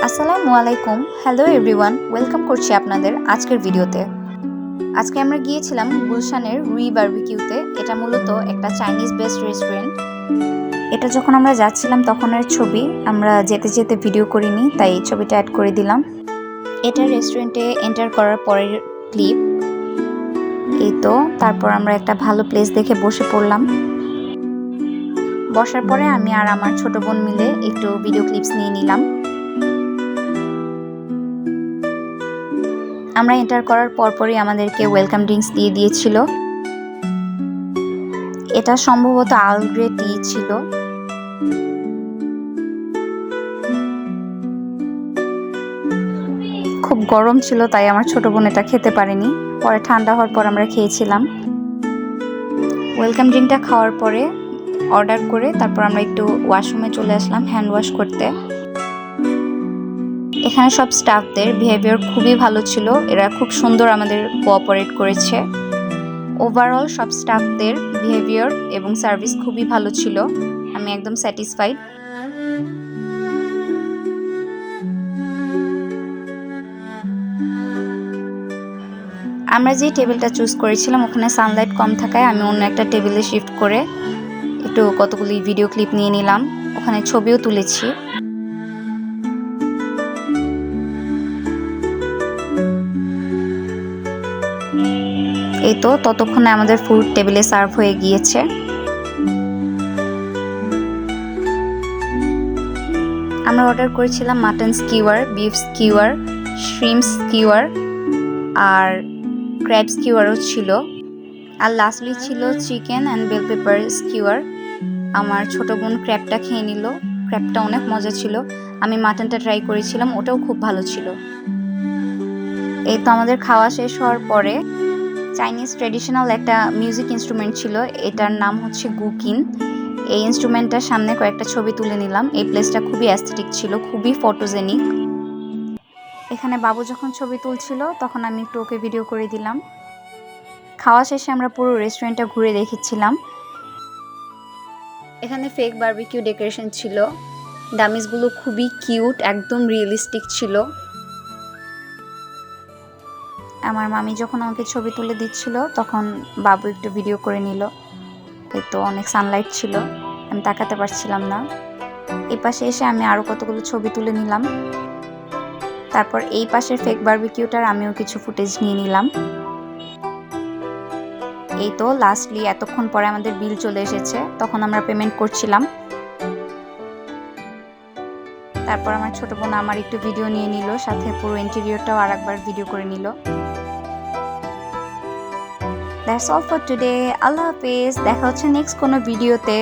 আসসালামু আলাইকুম। Hello everyone, welcome করছি আপনাদের আজকের ভিডিওতে। আজকে আমরা গিয়েছিলাম গুলশানের রুই বারবিকিউতে। এটা মূলত একটা চাইনিজ বেসড রেস্টুরেন্ট। এটা যখন আমরা যাচ্ছিলাম তখনের ছবি, আমরা যেতে যেতে ভিডিও করিনি, তাই ছবিটা অ্যাড করে দিলাম। এটা রেস্টুরেন্টে এন্টার করার পরের ক্লিপ। এই তো, তারপর আমরা একটা ভালো প্লেস দেখে বসে পড়লাম। বসার পরে আমি আর আমার ছোট বোন মিলে একটু ভিডিও ক্লিপস নিয়ে নিলাম। আমরা এন্টার করার পরপরই আমাদেরকে ওয়েলকাম ড্রিঙ্কস দিয়ে দিয়েছিল। এটা সম্ভবত আর্ল গ্রে টি ছিল। খুব গরম ছিল, তাই আমার ছোট বোন এটা খেতে পারেনি। পরে ঠান্ডা হওয়ার পর আমরা খেয়েছিলাম। ওয়েলকাম ড্রিঙ্কটা খাওয়ার পরে অর্ডার করে তারপর আমরা একটু ওয়াশরুমে চলে আসলাম হ্যান্ড ওয়াশ করতে। এখানে সব স্টাফদের বিহেভিয়ার খুবই ভালো ছিল। এরা খুব সুন্দর আমাদের কোঅপারেট করেছে। ওভারঅল সব স্টাফদের বিহেভিয়ার এবং সার্ভিস খুবই ভালো ছিল। আমি একদম স্যাটিসফাইড। আমরা যে টেবিলটা চুজ করেছিলাম ওখানে সানলাইট কম থাকায় আমি অন্য একটা টেবিলে শিফট করে একটু কতগুলি ভিডিও ক্লিপ নিয়ে নিলাম। ওখানে ছবিও তুলেছি। এই তো, ততক্ষণে আমাদের ফুড টেবিলে সার্ভ হয়ে গিয়েছে। আমরা অর্ডার করেছিলাম mutton skewer, beef skewer, shrimp skewer আর ক্র্যাব স্কিওয়ারও ছিল। আর লাস্টলি ছিল chicken and bell pepper skewer. আমার ছোট বোন ক্র্যাবটা খেয়ে নিল। ক্র্যাবটা অনেক মজা ছিল। আমি মাটনটা ট্রাই করেছিলাম, ওটাও খুব ভালো ছিল। এই তো, আমাদের খাওয়া শেষ হওয়ার পরে চাইনিজ ট্র্যাডিশনাল একটা মিউজিক ইনস্ট্রুমেন্ট ছিল, এটার নাম হচ্ছে গুকিন। এই ইনস্ট্রুমেন্টটার সামনে কয়েকটা ছবি তুলে নিলাম। এই প্লেসটা খুবই অ্যাস্থেটিক ছিল, খুবই ফটোজেনিক। এখানে বাবু যখন ছবি তুলছিল তখন আমি একটু ওকে ভিডিও করে দিলাম। খাওয়া শেষে আমরা পুরো রেস্টুরেন্টটা ঘুরে দেখেছিলাম। এখানে ফেক বারবিকিউ ডেকোরেশন ছিল। ডামিসগুলো খুবই কিউট, একদম রিয়েলিস্টিক ছিল। আমার মামি যখন আমাকে ছবি তুলে দিচ্ছিল তখন বাবু একটু ভিডিও করে নিল। এই তো, অনেক সানলাইট ছিল, আমি তাকাতে পারছিলাম না। এই পাশে এসে আমি আরও কতগুলো ছবি তুলে নিলাম। তারপর এই পাশের ফেক বারবিকিউটার আমিও কিছু ফুটেজ নিয়ে নিলাম। এই তো, লাস্টলি এতক্ষণ পরে আমাদের বিল চলে এসেছে, তখন আমরা পেমেন্ট করছিলাম। তারপর আমার ছোট বোন আমার একটু ভিডিও নিয়ে নিল, সাথে পুরো ইন্টেরিয়রটাও আরেকবার ভিডিও করে নিল। That's all for today. আল্লাহ হাফেজ, দেখা হচ্ছে নেক্সট কোনো ভিডিওতে।